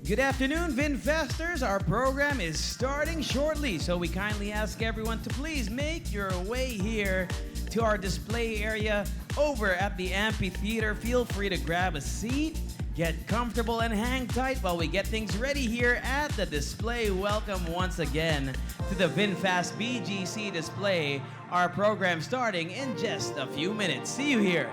Good afternoon, VinFasters. Our program is starting shortly, so we kindly ask everyone to please make your way here to our display area over at the amphitheater. Feel free to grab a seat, get comfortable, and hang tight while we get things ready here at the display. Welcome once again to the VinFast BGC Display. Our program starting in just a few minutes. See you here.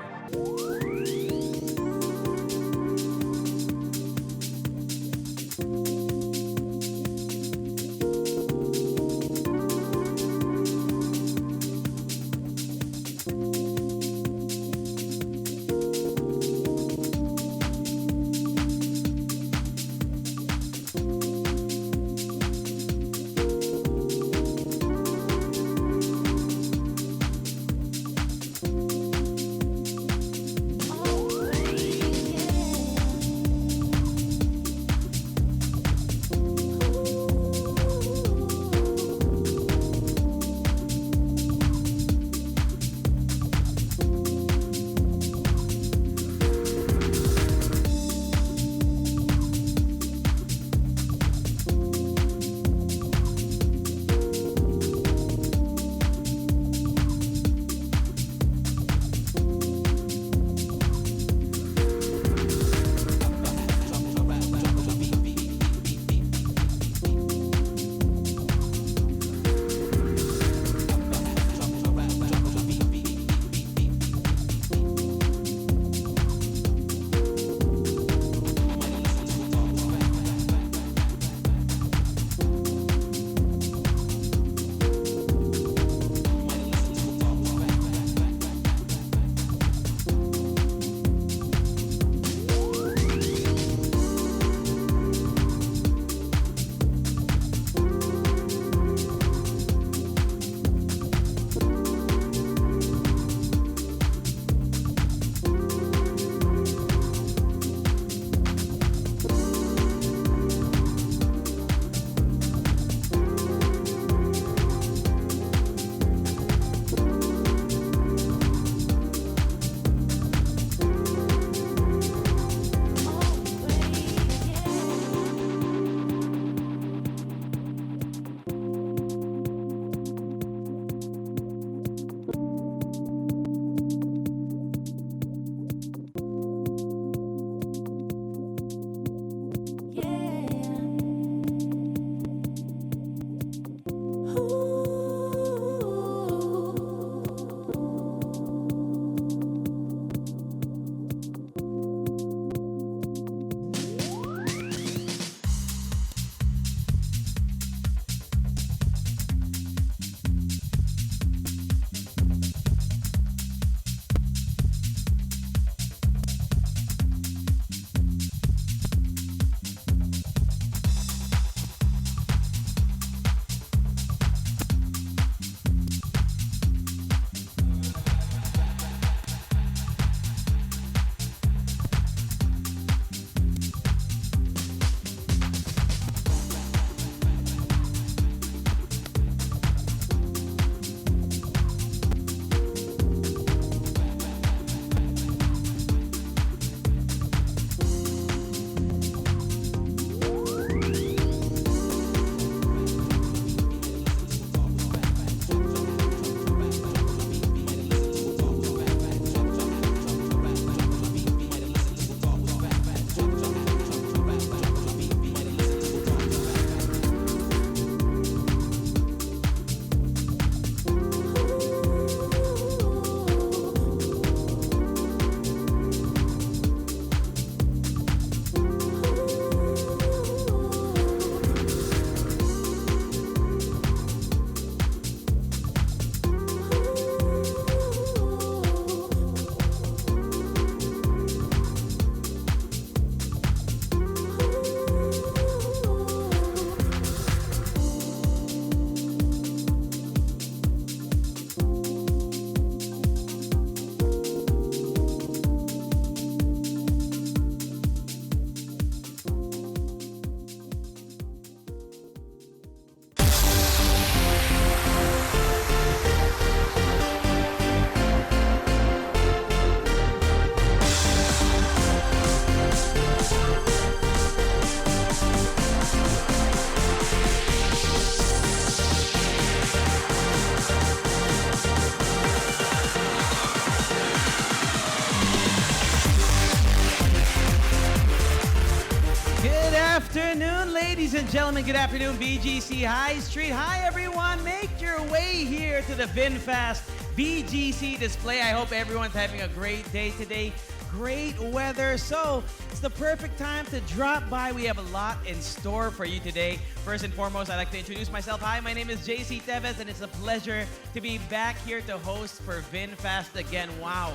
Ladies and gentlemen, good afternoon, BGC High Street. Hi, everyone. Make your way here to the VinFast BGC Display. I hope everyone's having a great day today. Great weather, so it's the perfect time to drop by. We have a lot in store for you today. First and foremost, I'd like to introduce myself. Hi, my name is JC Tevez, and it's a pleasure to be back here to host for VinFast again. Wow,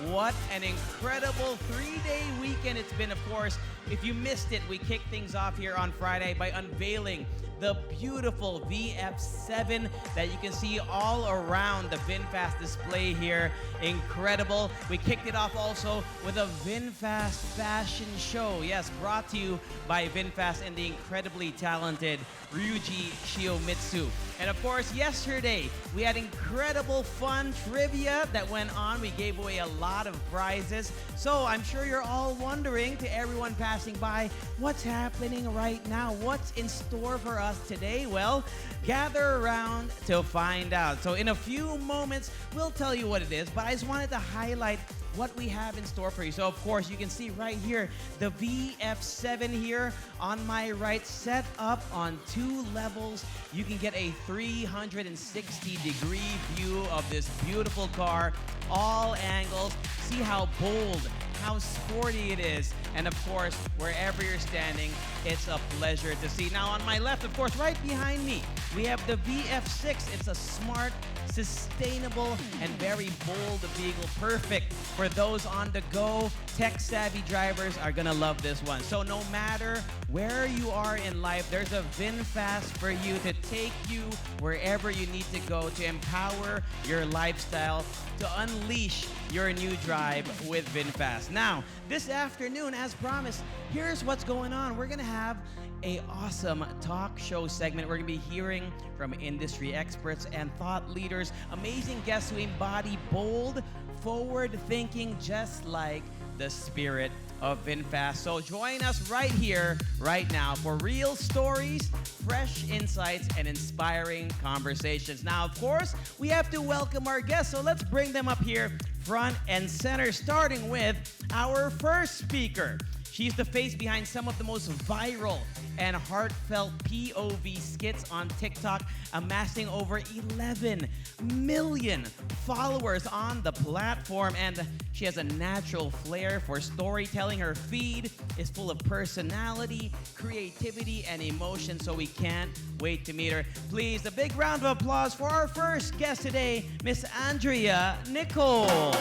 what an incredible three-day weekend it's been. Of course, if you missed it, we kicked things off here on Friday by unveiling the beautiful VF7 that you can see all around the VinFast display here. Incredible. We kicked it off also with a VinFast fashion show. Yes, brought to you by VinFast and the incredibly talented Ryuji Shiomitsu. And of course, yesterday, we had incredible fun trivia that went on. We gave away a lot of prizes. So I'm sure you're all wondering, to everyone passing by, what's happening right now? What's in store for us today? Well, gather around to find out. So in a few moments, we'll tell you what it is, but I just wanted to highlight what we have in store for you. So of course, you can see right here, the VF7 here on my right, set up on 2 levels. You can get a 360-degree view of this beautiful car, all angles. See how bold, how sporty it is. And of course, wherever you're standing, it's a pleasure to see. Now on my left, of course, right behind me, we have the VF6. It's a smart, sustainable, and very bold vehicle. Perfect for those on the go. Tech-savvy drivers are gonna love this one. So no matter where you are in life, there's a VinFast for you to take you wherever you need to go to empower your lifestyle, to unleash your new drive with VinFast. Now, this afternoon, as promised, here's what's going on. We're gonna have an awesome talk show segment. We're gonna be hearing from industry experts and thought leaders, amazing guests who embody bold, forward thinking, just like the spirit of VinFast. So join us right here, right now, for real stories, fresh insights, and inspiring conversations. Now, of course, we have to welcome our guests, so let's bring them up here front and center, starting with our first speaker. She's the face behind some of the most viral and heartfelt POV skits on TikTok, amassing over 11 million followers on the platform. And she has a natural flair for storytelling. Her feed is full of personality, creativity, and emotion, so we can't wait to meet her. Please, a big round of applause for our first guest today, Miss Andrea Nicole.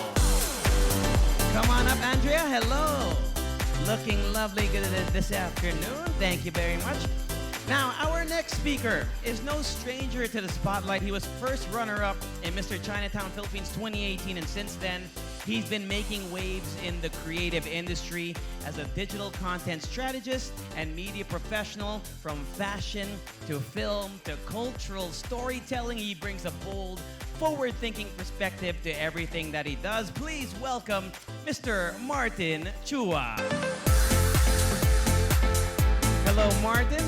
Come on up, Andrea. Hello. Looking lovely good this afternoon. Thank you very much. Now, our next speaker is no stranger to the spotlight. He was first runner-up in Mr. Chinatown Philippines 2018, and since then, he's been making waves in the creative industry as a digital content strategist and media professional. From fashion to film to cultural storytelling, he brings a bold, forward-thinking perspective to everything that he does. Please welcome Mr. Martin Chua. Hello, Martin.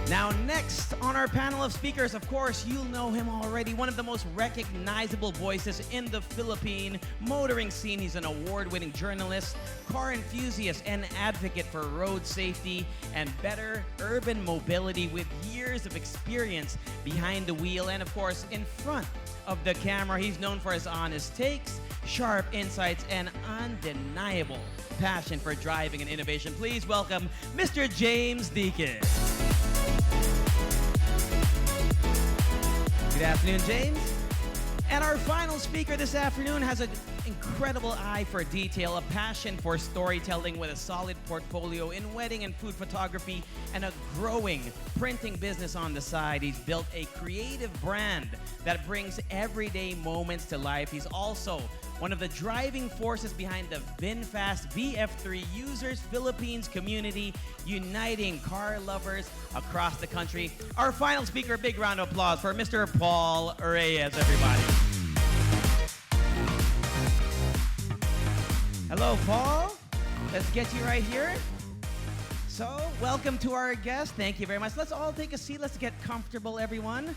Now, next on our panel of speakers, of course, you'll know him already. One of the most recognizable voices in the Philippine motoring scene. He's an award-winning journalist, car enthusiast, and advocate for road safety and better urban mobility with years of experience behind the wheel and, of course, in front of the camera. He's known for his honest takes, sharp insights, and undeniable passion for driving and innovation. Please welcome Mr. James Deacon. Good afternoon, James. And our final speaker this afternoon has an incredible eye for detail, a passion for storytelling with a solid portfolio in wedding and food photography, and a growing printing business on the side. He's built a creative brand that brings everyday moments to life. He's also one of the driving forces behind the VinFast VF3 Users Philippines community, uniting car lovers across the country. Our final speaker, big round of applause for Mr. Paul Reyes, everybody. Hello, Paul. Let's get you right here. So, welcome to our guest. Thank you very much. Let's all take a seat. Let's get comfortable, everyone.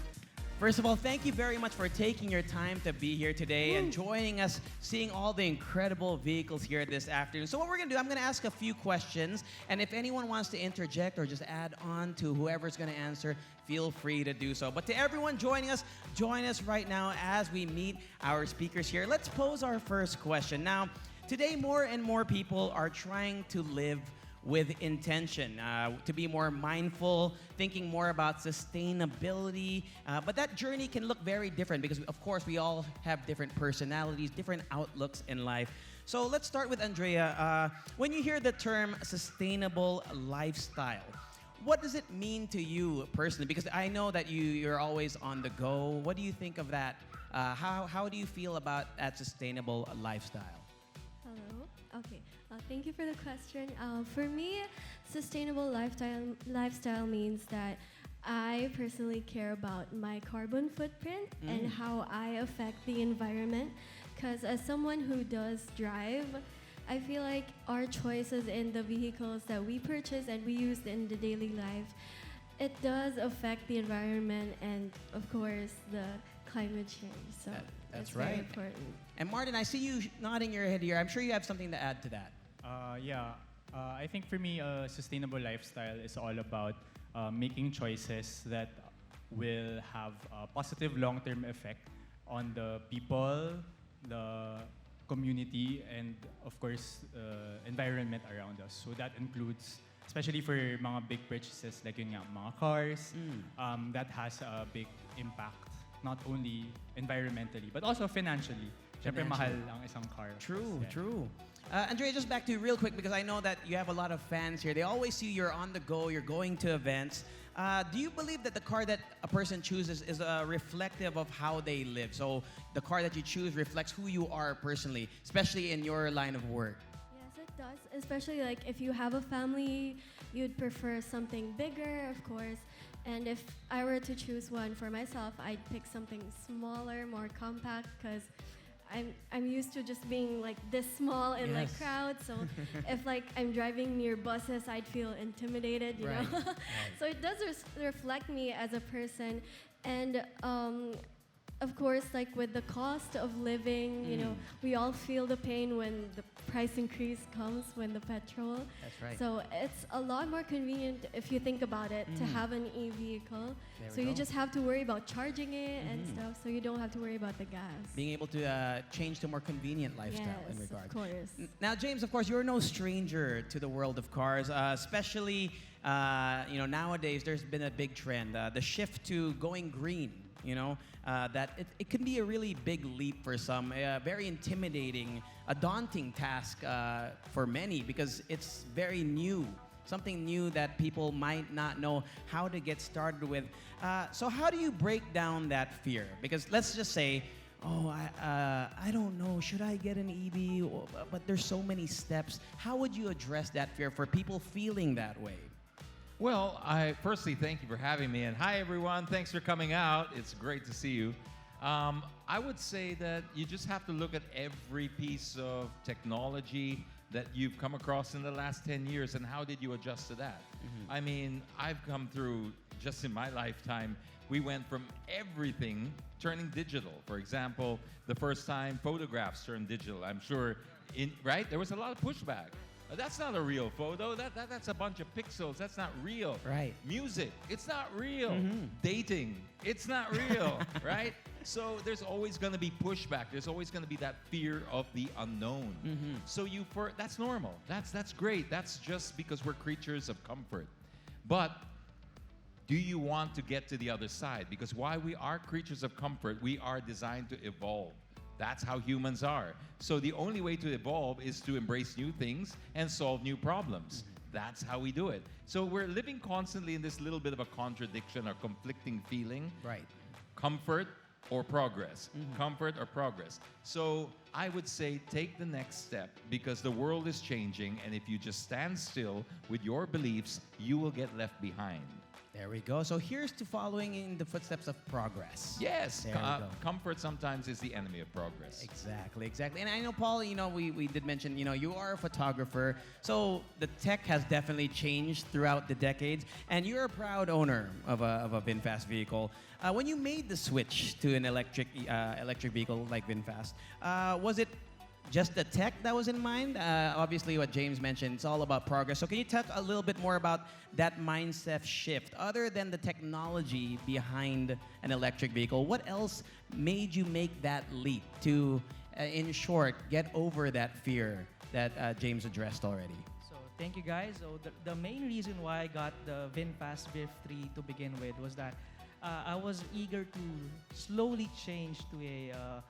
First of all, thank you very much for taking your time to be here today and joining us, seeing all the incredible vehicles here this afternoon. So what we're going to do, I'm going to ask a few questions, and if anyone wants to interject or just add on to whoever's going to answer, feel free to do so. But to everyone joining us, join us right now as we meet our speakers here. Let's pose our first question. Now, today more and more people are trying to live with intention, to be more mindful, thinking more about sustainability. But that journey can look very different because, of course, we all have different personalities, different outlooks in life. So let's start with Andrea. When you hear the term sustainable lifestyle, what does it mean to you personally? Because I know that you're always on the go. What do you think of that? How do you feel about that sustainable lifestyle? Hello. Okay. Thank you for the question. For me, sustainable lifestyle means that I personally care about my carbon footprint and how I affect the environment. Because as someone who does drive, I feel like our choices in the vehicles that we purchase and we use in the daily life, it does affect the environment and, of course, the climate change. So that's very right. important. And Martin, I see you nodding your head here. I'm sure you have something to add to that. I think for me, a sustainable lifestyle is all about making choices that will have a positive long-term effect on the people, the community, and of course, environment around us. So that includes, especially for mga big purchases like yun nga, mga cars, that has a big impact, not only environmentally, but also financially. Siyempre, mahal ang isang car. True, Yeah. true. Andrea, just back to you real quick because I know that you have a lot of fans here. They always see you're on the go, you're going to events. Do you believe that the car that a person chooses is reflective of how they live? So the car that you choose reflects who you are personally, especially in your line of work. Yes, it does. Especially like if you have a family, you'd prefer something bigger, of course. And if I were to choose one for myself, I'd pick something smaller, more compact, because I'm used to just being like this small in like Yes. crowds. So if like I'm driving near buses, I'd feel intimidated, you Right, know. right. So it does reflect me as a person, and of course, like with the cost of living, you know, we all feel the pain when the price increase comes when the petrol. That's right. So it's a lot more convenient if you think about it to have an e-vehicle. There So we you go. just have to worry about charging it and stuff. So you don't have to worry about the gas. Being able to change to a more convenient lifestyle in Yes, regard. of course. Now, James, of course, you're no stranger to the world of cars, especially nowadays. There's been a big trend, the shift to going green. That it can be a really big leap for some, very intimidating, a daunting task for many because it's very new, something new that people might not know how to get started with. So how do you break down that fear? Because let's just say, I don't know, should I get an EV? But there's so many steps. How would you address that fear for people feeling that way? Well, I firstly thank you for having me, and hi everyone. Thanks for coming out. It's great to see you. I would say that you just have to look at every piece of technology that you've come across in the last 10 years and how did you adjust to that? I mean, I've come through just in my lifetime. We went from everything turning digital. For example, the first time photographs turned digital, I'm sure, right? There was a lot of pushback. That's not a real photo. That's a bunch of pixels. That's not real. Right. Music, it's not real. Dating, it's not real, right? So there's always going to be pushback. There's always going to be that fear of the unknown. So that's normal. That's great. That's just because we're creatures of comfort. But do you want to get to the other side? Because while we are creatures of comfort, we are designed to evolve. That's how humans are. So the only way to evolve is to embrace new things and solve new problems. That's how we do it. So we're living constantly in this little bit of a contradiction or conflicting feeling. Right. Comfort or progress. Comfort or progress. So I would say take the next step because the world is changing, and if you just stand still with your beliefs, you will get left behind. There we go. So here's to following in the footsteps of progress. Yes, There we go. comfort sometimes is the enemy of progress. Exactly. And I know, Paul, we did mention, you are a photographer. So the tech has definitely changed throughout the decades. And you're a proud owner of a VinFast vehicle. When you made the switch to an electric vehicle like VinFast, was it just the tech that was in mind? Obviously, what James mentioned, it's all about progress. So can you talk a little bit more about that mindset shift? Other than the technology behind an electric vehicle, what else made you make that leap to, in short, get over that fear that James addressed already? So thank you guys. So the main reason why I got the VinFast VF3 to begin with was that I was eager to slowly change to a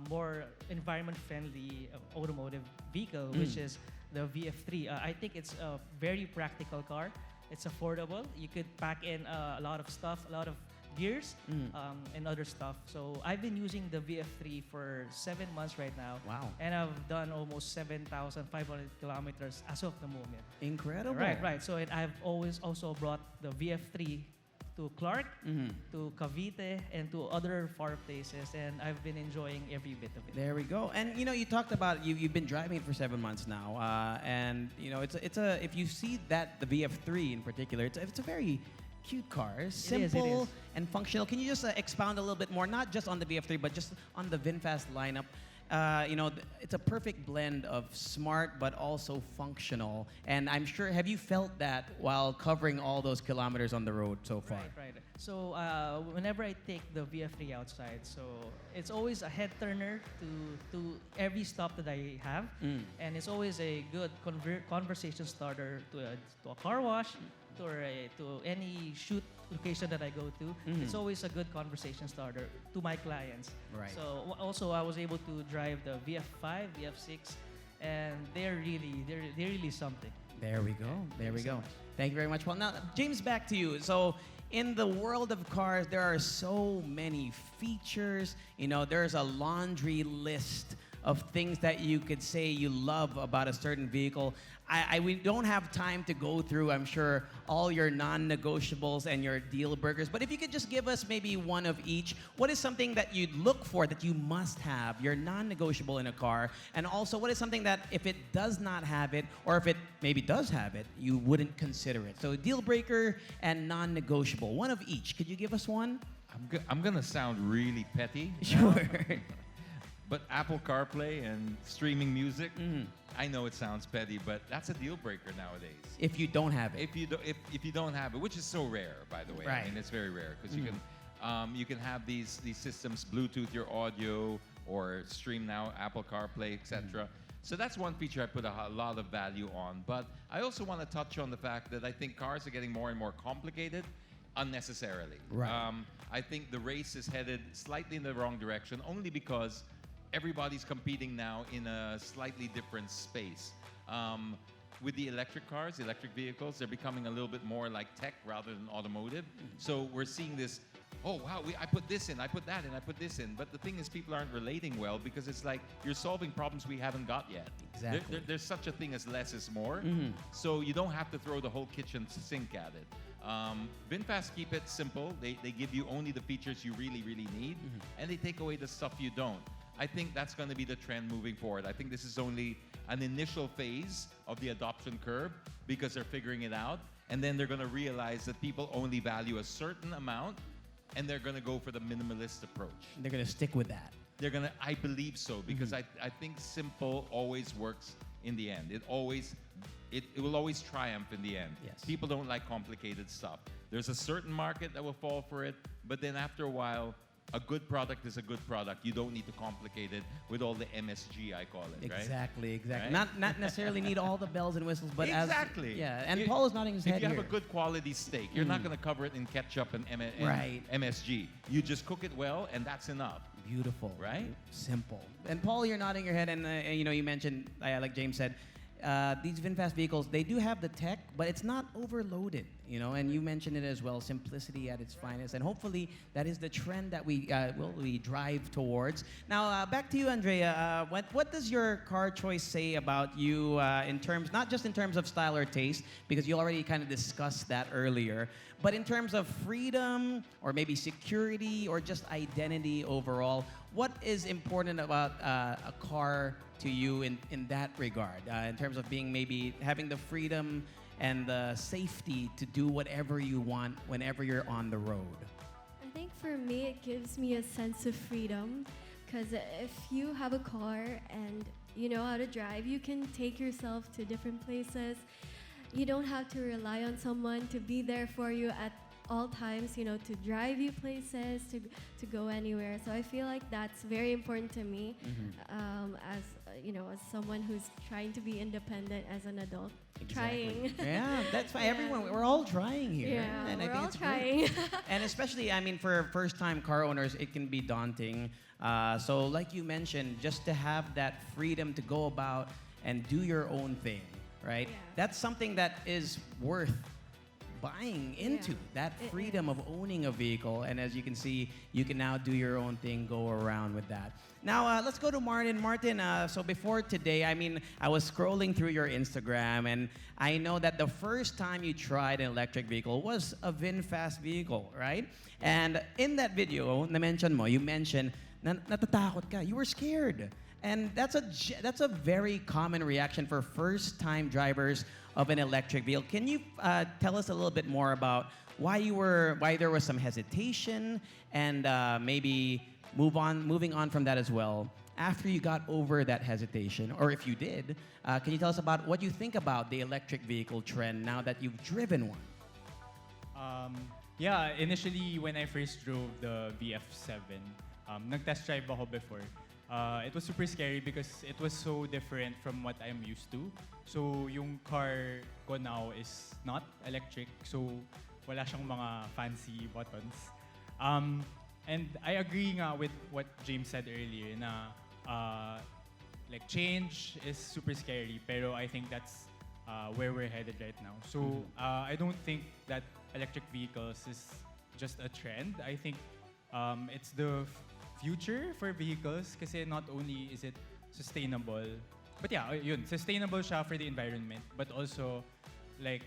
more environment-friendly automotive vehicle, which is the VF3. I think it's a very practical car. It's affordable. You could pack in a lot of stuff, a lot of gears, and other stuff. So I've been using the VF3 for 7 months right now. Wow. And I've done almost 7,500 kilometers as of the moment. Incredible. Right. So I've always also brought the VF3 to Clark, to Cavite, and to other far places, and I've been enjoying every bit of it. There we go. And you talked about you've been driving it for 7 months now, and it's a if you see that the VF3 in particular, it's a very cute car, simple and functional. Can you just expound a little bit more, not just on the VF3, but just on the VinFast lineup? It's a perfect blend of smart but also functional. And I'm sure, have you felt that while covering all those kilometers on the road so far? Right. So whenever I take the VF3 outside, so it's always a head turner to every stop that I have, and it's always a good conversation starter to a car wash, to any shoot location that I go to. It's always a good conversation starter to my clients. Right. So also I was able to drive the VF5, VF6, and they're really something. There we go. Thank you very much, Paul. Now, James, back to you. So, in the world of cars, there are so many features. There's a laundry list of things that you could say you love about a certain vehicle. We don't have time to go through, I'm sure, all your non-negotiables and your deal breakers. But if you could just give us maybe one of each, what is something that you'd look for that you must have, your non-negotiable in a car? And also, what is something that if it does not have it, or if it maybe does have it, you wouldn't consider it? So deal breaker and non-negotiable, one of each. Could you give us one? I'm gonna sound really petty. Sure. But Apple CarPlay and streaming music, I know it sounds petty, but that's a deal breaker nowadays. If you don't have it. If you don't have it, which is so rare, by the way. Right. I mean, it's very rare because you can have these systems Bluetooth your audio or stream now Apple CarPlay, etc. So that's one feature I put a lot of value on. But I also want to touch on the fact that I think cars are getting more and more complicated unnecessarily. Right. I think the race is headed slightly in the wrong direction only because everybody's competing now in a slightly different space. With the electric cars, electric vehicles, they're becoming a little bit more like tech rather than automotive. So we're seeing this, oh wow, I put this in, I put that in, I put this in. But the thing is, people aren't relating well because it's like you're solving problems we haven't got yet. Exactly. There's such a thing as less is more. So you don't have to throw the whole kitchen sink at it. VinFast keep it simple. They give you only the features you really, really need, and they take away the stuff you don't. I think that's going to be the trend moving forward. I think this is only an initial phase of the adoption curve because they're figuring it out. And then they're going to realize that people only value a certain amount and they're going to go for the minimalist approach. They're going to stick with that. They're going to, I believe so, because I think simple always works in the end. It will always triumph in the end. Yes. People don't like complicated stuff. There's a certain market that will fall for it, but then after a while, a good product is a good product. You don't need to complicate it with all the MSG, I call it, right? Exactly. Right? Not necessarily need all the bells and whistles, but exactly. And Paul is nodding his head If you here. have a good quality steak, you're not going to cover it in ketchup and Right. MSG. You just cook it well, and that's enough. Beautiful. Right? Simple. And Paul, you're nodding your head, and you mentioned, like James said, these VinFast vehicles, they do have the tech, but it's not overloaded. you know, and you mentioned it as well, simplicity at its finest, and hopefully that is the trend that we drive towards. Now, back to you, Andrea. What does your car choice say about you in terms, not just in terms of style or taste, because you already kind of discussed that earlier, but in terms of freedom or maybe security or just identity overall? What is important about a car to you in that regard, in terms of being maybe having the freedom and the safety to do whatever you want whenever you're on the road? I think for me, it gives me a sense of freedom, because if you have a car and you know how to drive, you can take yourself to different places. You don't have to rely on someone to be there for you at all times, you know, to drive you places, to go anywhere. So I feel like that's very important to me, as you know, as someone who's trying to be independent as an adult. Trying. Yeah, that's why Yeah. everyone, we're all trying here. Yeah, and we're I think all it's trying. great. And especially, I mean, for first-time car owners, it can be daunting. So like you mentioned, just to have that freedom to go about and do your own thing, right? Yeah. That's something that is worth buying into, that It freedom of owning a vehicle. And as you can see, you can now do your own thing, go around with that. Now, let's go to Martin. Martin, so before today, I mean, I was scrolling through your Instagram, and I know that the first time you tried an electric vehicle was a VinFast vehicle, right? And in that video, you mentioned, natatakot ka, you were scared. And that's a very common reaction for first-time drivers of an electric vehicle. Can you tell us a little bit more about why there was some hesitation, and maybe moving on from that as well? After you got over that hesitation, or if you did, can you tell us about what you think about the electric vehicle trend now that you've driven one? Yeah, initially when I first drove the VF7, nag-test drive ako before. It was super scary because it was so different from what I'm used to. So yung car ko now is not electric, so wala siyang mga fancy buttons. And I agree nga with what James said earlier na like change is super scary, pero I think that's where we're headed right now. So I don't think that electric vehicles is just a trend. I think it's the future for vehicles, kasi not only is it sustainable, but yeah, yun, sustainable siya for the environment, but also like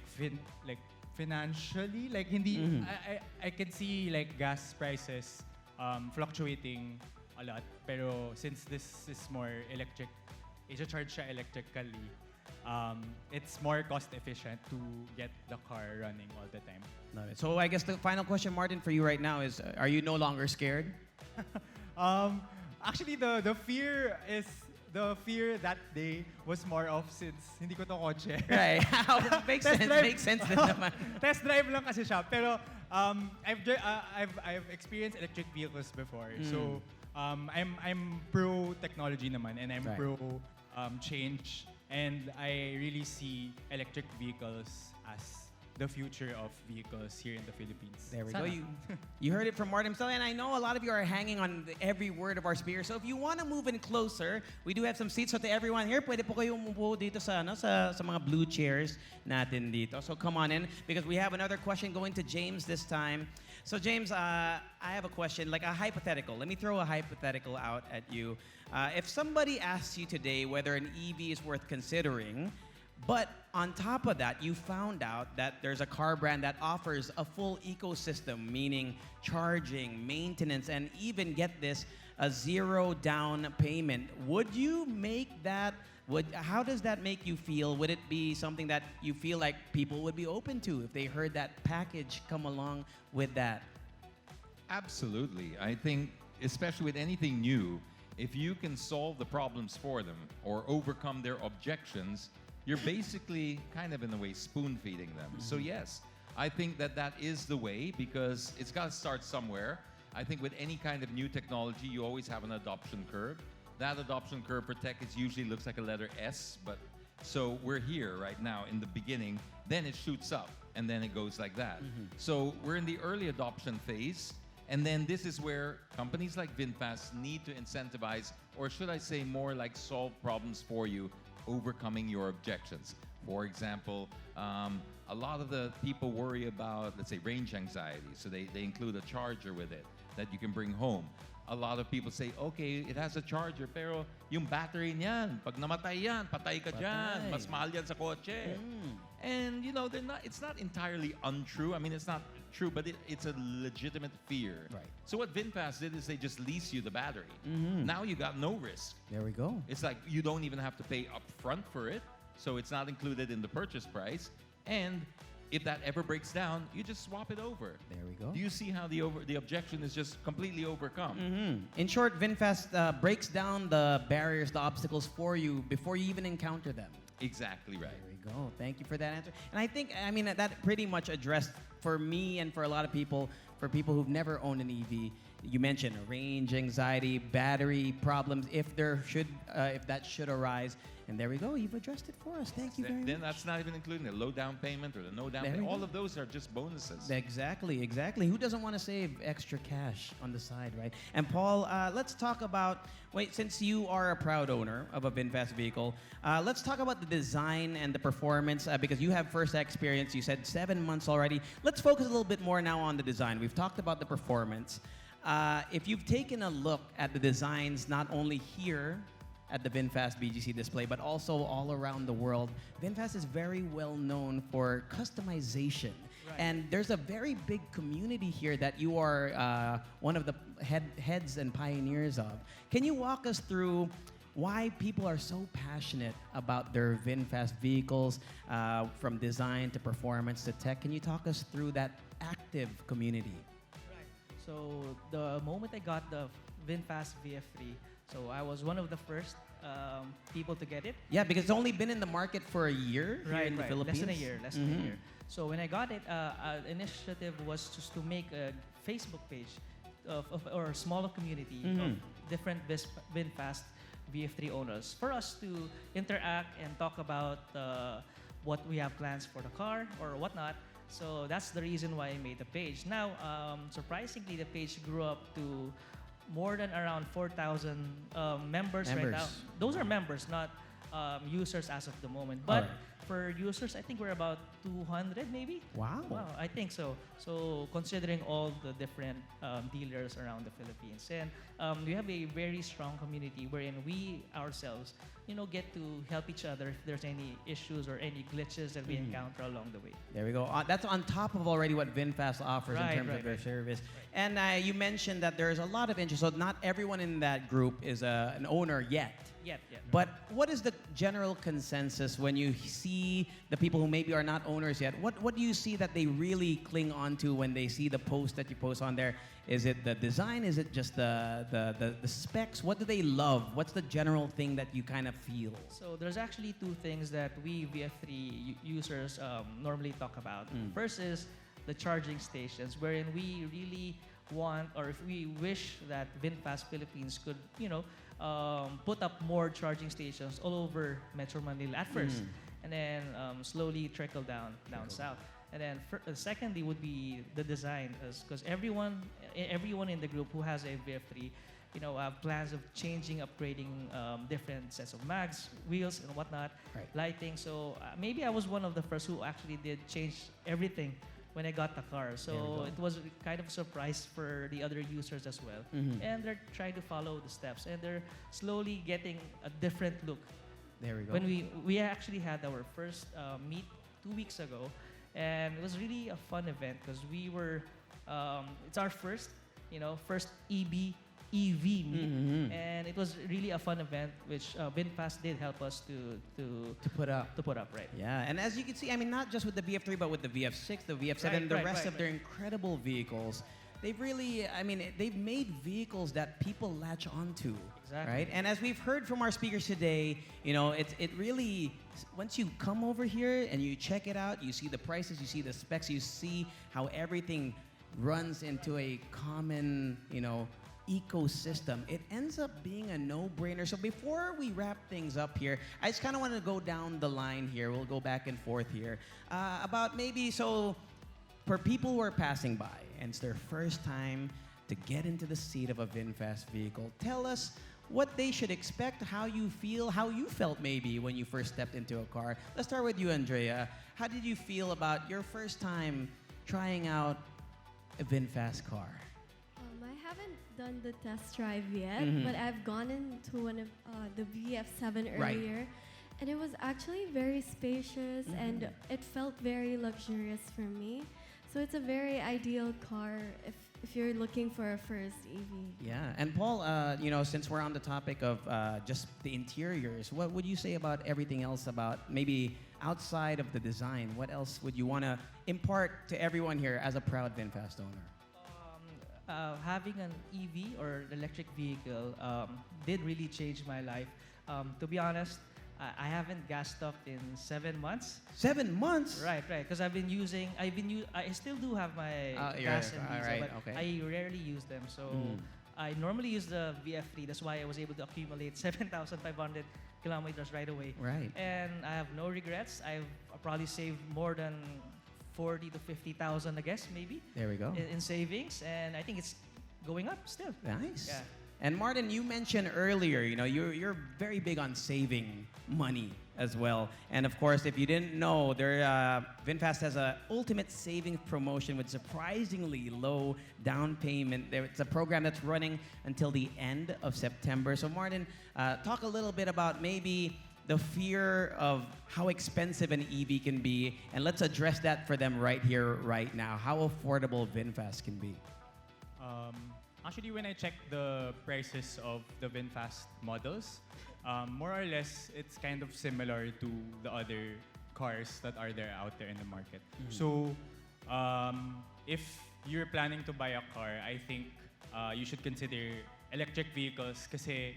financially, like hindi, I can see like gas prices fluctuating a lot, pero since this is more electric, i-charge siya electrically, it's more cost efficient to get the car running all the time. Love it. So I guess the final question, Martin, for you right now is, are you no longer scared? Actually, the fear that day was more of since hindi ko to kotse. Right. Makes sense. Makes sense din naman. Test drive lang kasi siya. Pero I've experienced electric vehicles before. So I'm pro technology naman, and I'm Right. pro change, and I really see electric vehicles as the future of vehicles here in the Philippines. There we Sana. go. You heard it from Martin himself, and I know a lot of you are hanging on every word of our speaker. So if you want to move in closer, we do have some seats. So to everyone here, pwede po kayong umupo dito sa mga blue chairs natin dito. So come on in, because we have another question going to James this time. So James, I have a question, like a hypothetical. Let me throw a hypothetical out at you. If somebody asks you today whether an EV is worth considering, but on top of that, you found out that there's a car brand that offers a full ecosystem, meaning charging, maintenance, and even, get this, a zero down payment. Would you make that? How does that make you feel? Would it be something that you feel like people would be open to if they heard that package come along with that? Absolutely. I think, especially with anything new, if you can solve the problems for them or overcome their objections, you're basically kind of in a way spoon-feeding them. So yes, I think that is the way, because it's got to start somewhere. I think with any kind of new technology, you always have an adoption curve. That adoption curve for tech usually looks like a letter S, but so we're here right now in the beginning, then it shoots up, and then it goes like that. So we're in the early adoption phase, and then this is where companies like VinFast need to incentivize, or should I say more like solve problems for you, overcoming your objections. For example, a A lot of the people worry about, let's say, range anxiety. So they include a charger with it that you can bring home. A lot of people say, okay, it has a charger, pero yung battery niyan, pag namatay yan, patay ka dyan. Mas mahal yan sa kotse. And, you know, it's not entirely untrue. I mean, it's not true, but it's a legitimate fear. Right. So what VinFast did is they just lease you the battery. Now you got no risk. There we go. It's like you don't even have to pay upfront for it. So it's not included in the purchase price. And if that ever breaks down, you just swap it over. There we go. Do you see how the objection is just completely overcome? In short, VinFast breaks down the barriers, the obstacles for you before you even encounter them. Exactly right. There we go. Thank you for that answer. And I think, I mean, that pretty much addressed for me and for a lot of people, for people who've never owned an EV. You mentioned range anxiety, battery problems, if that should arise. And there we go. You've addressed it for us. Thank you very Then much. that's not even including the low down payment or the no down There payment. we All go. of those are just bonuses. Exactly. Who doesn't want to save extra cash on the side, right? And Paul, let's talk about, since you are a proud owner of a VinFast vehicle, let's talk about the design and the performance because you have first experience. You said 7 months already. Let's focus a little bit more now on the design. We've talked about the performance. If you've taken a look at the designs, not only here at the VinFast BGC Display, but also all around the world, VinFast is very well known for customization. Right. And there's a very big community here that you are one of the heads and pioneers of. Can you walk us through why people are so passionate about their VinFast vehicles, from design to performance to tech? Can you talk us through that active community? Right. So the moment I got the VinFast VF3, so I was one of the first people to get it. Yeah, because it's only been in the market for a year here in the Philippines. Less than a year. So when I got it, initiative was just to make a Facebook page or a smaller community of different VinFast VF3 owners for us to interact and talk about what we have plans for the car or whatnot. So that's the reason why I made the page. Now, surprisingly, the page grew up to more than around 4,000 members right now. Those are members, not users as of the moment. But for users, I think we're about 200 maybe. Wow. I think so. So considering all the different dealers around the Philippines. And we have a very strong community wherein we ourselves, get to help each other if there's any issues or any glitches that we encounter along the way. There we go. That's on top of already what VinFast offers in terms of their service. And you mentioned that there's a lot of interest. So not everyone in that group is an owner yet. But what is the general consensus when you see the people who maybe are not owners yet? What do you see that they really cling on to when they see the post that you post on there? Is it the design? Is it just the specs? What do they love? What's the general thing that you kind of feel? So there's actually two things that we VF3 users normally talk about. First is the charging stations, wherein we really want, or if we wish that VinFast Philippines could, put up more charging stations all over Metro Manila at first, and then slowly trickle down south. And then secondly would be the design, because everyone in the group who has a VF3, have plans of changing, upgrading different sets of mags, wheels, and whatnot, lighting. So maybe I was one of the first who actually did change everything when I got the car. So it was kind of a surprise for the other users as well. And they're trying to follow the steps, and they're slowly getting a different look. There we go. When we actually had our first meet 2 weeks ago, and it was really a fun event because we were, it's our first EV meet, and it was really a fun event, which VinFast did help us to put up, right? Yeah, and as you can see, I mean, not just with the VF3, but with the VF6, the VF7, the rest of their incredible vehicles. They've really, they've made vehicles that people latch onto, right? And as we've heard from our speakers today, it really, once you come over here and you check it out, you see the prices, you see the specs, you see how everything runs into a common, ecosystem. It ends up being a no-brainer. So before we wrap things up here, I just kind of want to go down the line here. We'll go back and forth here about for people who are passing by and it's their first time to get into the seat of a VinFast vehicle, tell us, what they should expect, how you feel, how you felt maybe when you first stepped into a car. Let's start with you, Andrea. How did you feel about your first time trying out a VinFast car? I haven't done the test drive yet, Mhm. but I've gone into one of the VF7 Right. earlier, and it was actually very spacious and it felt very luxurious for me. So it's a very ideal car if you're looking for a first EV. Yeah, and Paul, since we're on the topic of just the interiors, what would you say about everything else about maybe outside of the design? What else would you want to impart to everyone here as a proud VinFast owner? Having an EV or electric vehicle did really change my life. To be honest, I haven't gassed up in 7 months. 7 months? Right. Because I still do have my gas and diesel, right, but okay. I rarely use them. So I normally use the VF3. That's why I was able to accumulate 7,500 kilometers right away. Right. And I have no regrets. I've probably saved more than 40 to 50,000, I guess, maybe. There we go. In savings, and I think it's going up still. Nice. Yeah. And Martin, you mentioned earlier, you're very big on saving money as well. And of course, if you didn't know, VinFast has a ultimate savings promotion with surprisingly low down payment. It's a program that's running until the end of September. So Martin, talk a little bit about maybe the fear of how expensive an EV can be, and let's address that for them right here, right now. How affordable VinFast can be. Actually, when I checked the prices of the VinFast models, more or less, it's kind of similar to the other cars that are out there in the market. So, if you're planning to buy a car, I think you should consider electric vehicles kasi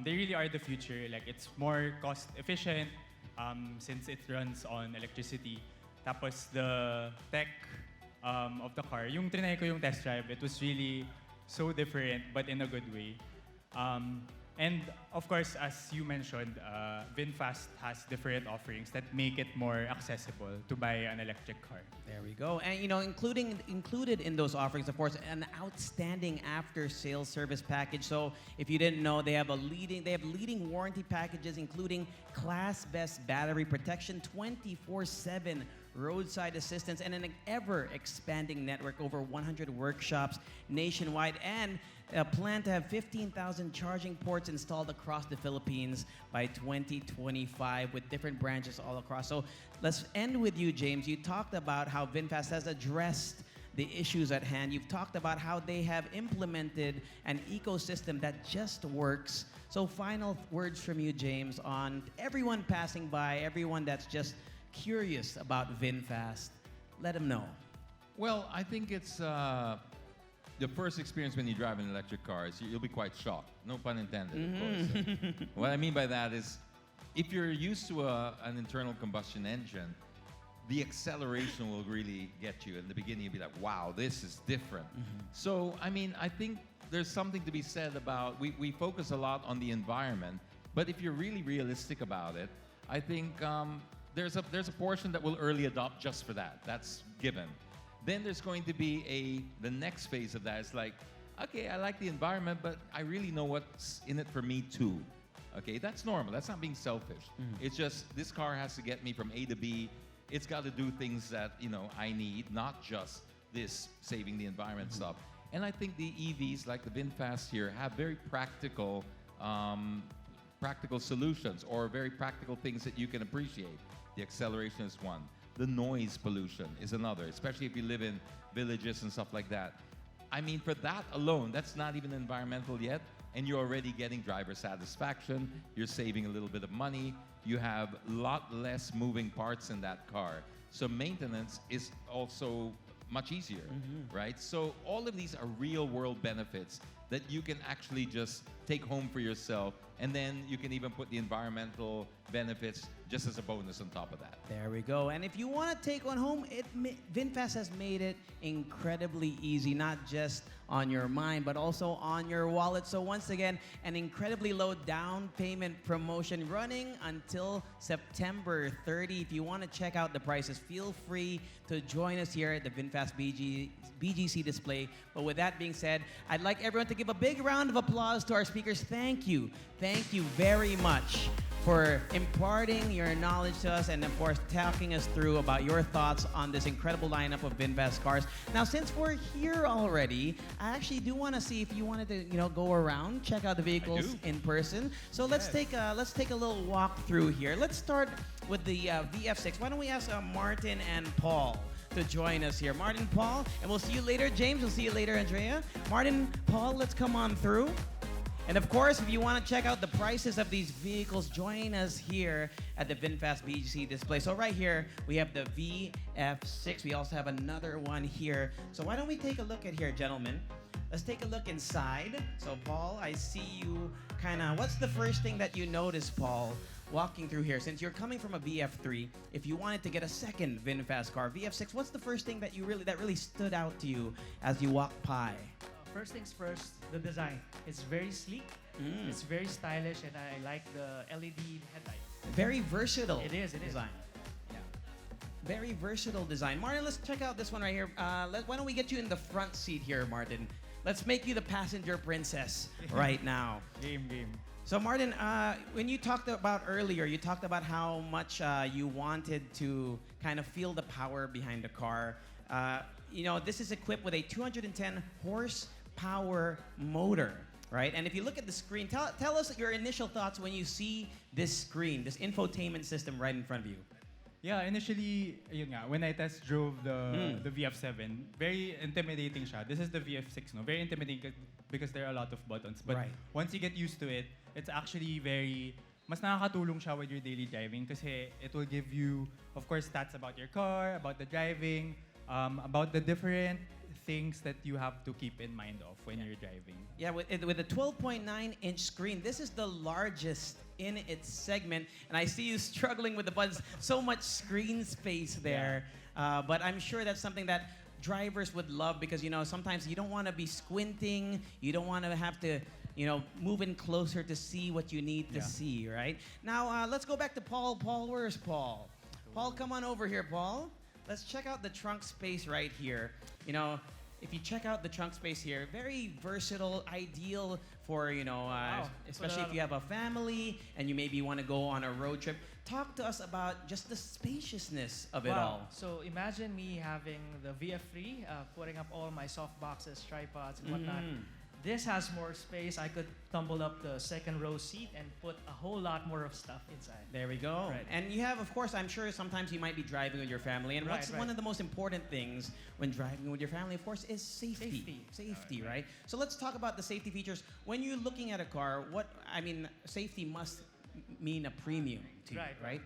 they really are the future. Like, it's more cost efficient since it runs on electricity. Tapos the tech of the car, yung trinay ko yung test drive, it was really so different, but in a good way. And of course, as you mentioned, VinFast has different offerings that make it more accessible to buy an electric car. There we go. And included in those offerings, of course, an outstanding after-sales service package. So if you didn't know, they have leading warranty packages, including class best battery protection, 24/7 roadside assistance, and an ever-expanding network, over 100 workshops nationwide, and a plan to have 15,000 charging ports installed across the Philippines by 2025 with different branches all across. So let's end with you, James. You talked about how VinFast has addressed the issues at hand. You've talked about how they have implemented an ecosystem that just works. So final words from you, James, on everyone passing by, everyone that's just curious about VinFast. Let them know. Well, I think it's the first experience when you drive an electric car is you'll be quite shocked. No pun intended, of course. What I mean by that is, if you're used to an internal combustion engine, the acceleration will really get you. In the beginning, you'll be like, wow, this is different. So, I mean, I think there's something to be said about, we focus a lot on the environment, but if you're really realistic about it, I think there's a portion that will early adopt just for that. That's given. Then there's going to be the next phase of that is like, okay, I like the environment, but I really know what's in it for me too. Okay, that's normal. That's not being selfish. It's just this car has to get me from A to B. It's got to do things that I need, not just this saving the environment stuff. And I think the EVs, like the VinFast here, have very practical solutions or very practical things that you can appreciate. The acceleration is one. The noise pollution is another, especially if you live in villages and stuff like that. I mean, for that alone, that's not even environmental yet, and you're already getting driver satisfaction, you're saving a little bit of money, you have a lot less moving parts in that car. So maintenance is also much easier, right? So all of these are real world benefits that you can actually just take home for yourself, and then you can even put the environmental benefits just as a bonus on top of that. There we go. And if you want to take one home, VinFast has made it incredibly easy, not just on your mind, but also on your wallet. So once again, an incredibly low down payment promotion running until September 30. If you want to check out the prices, feel free to join us here at the VinFast BGC Display. But with that being said, I'd like everyone to give a big round of applause to our speakers. Thank you. Thank you very much for imparting your knowledge to us and, of course, talking us through about your thoughts on this incredible lineup of VinFast cars. Now, since we're here already, I actually do want to see if you wanted to, go around, check out the vehicles in person. So let's take a little walk through here. Let's start with the VF6. Why don't we ask Martin and Paul to join us here? Martin, Paul, and we'll see you later. James, we'll see you later, Andrea. Martin, Paul, let's come on through. And of course, if you want to check out the prices of these vehicles, join us here at the VinFast BGC Display. So right here, we have the VF6. We also have another one here. So why don't we take a look at here, gentlemen? Let's take a look inside. So Paul, I see you what's the first thing that you notice, Paul, walking through here? Since you're coming from a VF3, if you wanted to get a second VinFast car, VF6, what's the first thing that really stood out to you as you walked by? First things first, the design. It's very sleek, it's very stylish, and I like the LED headlights. Very versatile. It is. Design. Yeah. Very versatile design. Martin, let's check out this one right here. Why don't we get you in the front seat here, Martin? Let's make you the passenger princess right now. Game. So Martin, when you talked about earlier, you talked about how much you wanted to kind of feel the power behind the car. This is equipped with a 210 horsepower motor, right? And if you look at the screen, tell us your initial thoughts when you see this screen, this infotainment system right in front of you. Yeah, initially, when I test drove the VF7, very intimidating siya. This is the VF6, no? Very intimidating because there are a lot of buttons. But once you get used to it, it's actually mas nakakatulong siya with your daily driving kasi it will give you, of course, stats about your car, about the driving, about the different things that you have to keep in mind of when you're driving. Yeah, with a 12.9-inch screen, this is the largest in its segment. And I see you struggling with the buttons. So much screen space there. But I'm sure that's something that drivers would love because, sometimes you don't want to be squinting. You don't want to have to, move in closer to see what you need to see, right? Now, let's go back to Paul. Paul, where's Paul? Paul, come on over here, Paul. Let's check out the trunk space right here. If you check out the trunk space here, very versatile, ideal for, especially if you have a family and you maybe want to go on a road trip. Talk to us about just the spaciousness of it all. So imagine me having the VF3, putting up all my soft boxes, tripods, and whatnot. This has more space. I could tumble up the second row seat and put a whole lot more of stuff inside. There we go. Right. And you have, of course, I'm sure sometimes you might be driving with your family. And what's one of the most important things when driving with your family, of course, is safety. Safety, right? So let's talk about the safety features. When you're looking at a car, safety must mean a premium to you, right?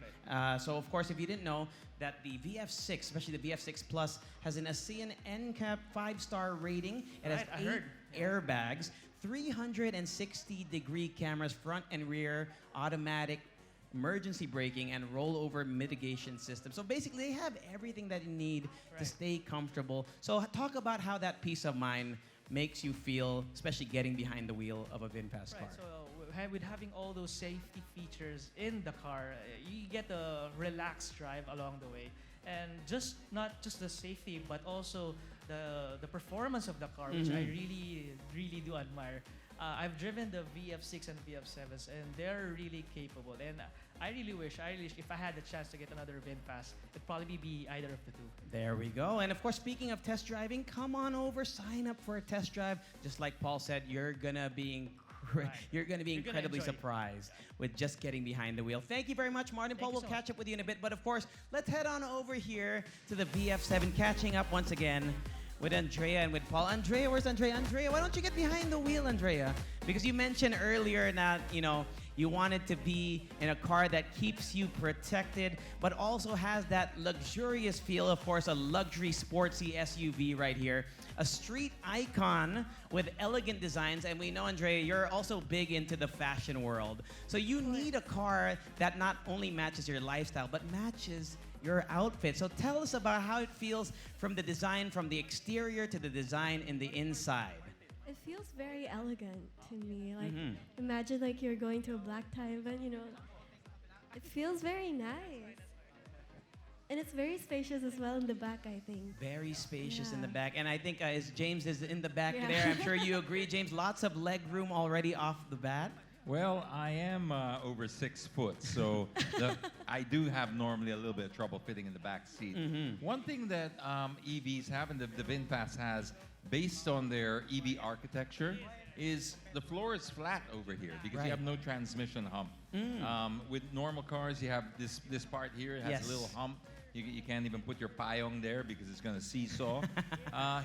So, of course, if you didn't know that the VF6, especially the VF6 Plus, has an ASEAN NCAP 5-star rating. It has 8 airbags, 360-degree cameras, front and rear, automatic emergency braking, and rollover mitigation system. So basically, they have everything that you need to stay comfortable. So talk about how that peace of mind makes you feel, especially getting behind the wheel of a VinFast car. So with having all those safety features in the car, you get a relaxed drive along the way. And not just the safety, but also the performance of the car, which I really do admire. I've driven the VF6 and VF7s, and they're really capable. And I really wish if I had the chance to get another VinFast, it'd probably be either of the two. There we go. And of course, speaking of test driving, come on over, sign up for a test drive. Just like Paul said, you're gonna be incredibly surprised with just getting behind the wheel. Thank you very much, Martin. Paul, we'll catch up with you in a bit. But of course, let's head on over here to the VF7, catching up once again with Andrea and with Paul. Andrea, where's Andrea? Andrea, why don't you get behind the wheel, Andrea? Because you mentioned earlier that, you wanted to be in a car that keeps you protected, but also has that luxurious feel. Of course, a luxury sportsy SUV right here. A street icon with elegant designs. And we know, Andrea, you're also big into the fashion world. So you need a car that not only matches your lifestyle, but matches your outfit. So tell us about how it feels from the design, from the exterior to the design in the inside. It feels very elegant to me. Like, imagine like you're going to a black tie event, it feels very nice. And it's very spacious as well in the back, I think. Very spacious in Yeah. the back. And I think as James is in the back Yeah. there, I'm sure you agree, James, lots of leg room already off the bat. Well, I am over 6 foot, so I do have normally a little bit of trouble fitting in the back seat. One thing that EVs have, and the VinFast has, based on their EV architecture, is the floor is flat over here because Right. you have no transmission hump. With normal cars, you have this part here. It has Yes. a little hump. You can't even put your payong there because it's going to seesaw.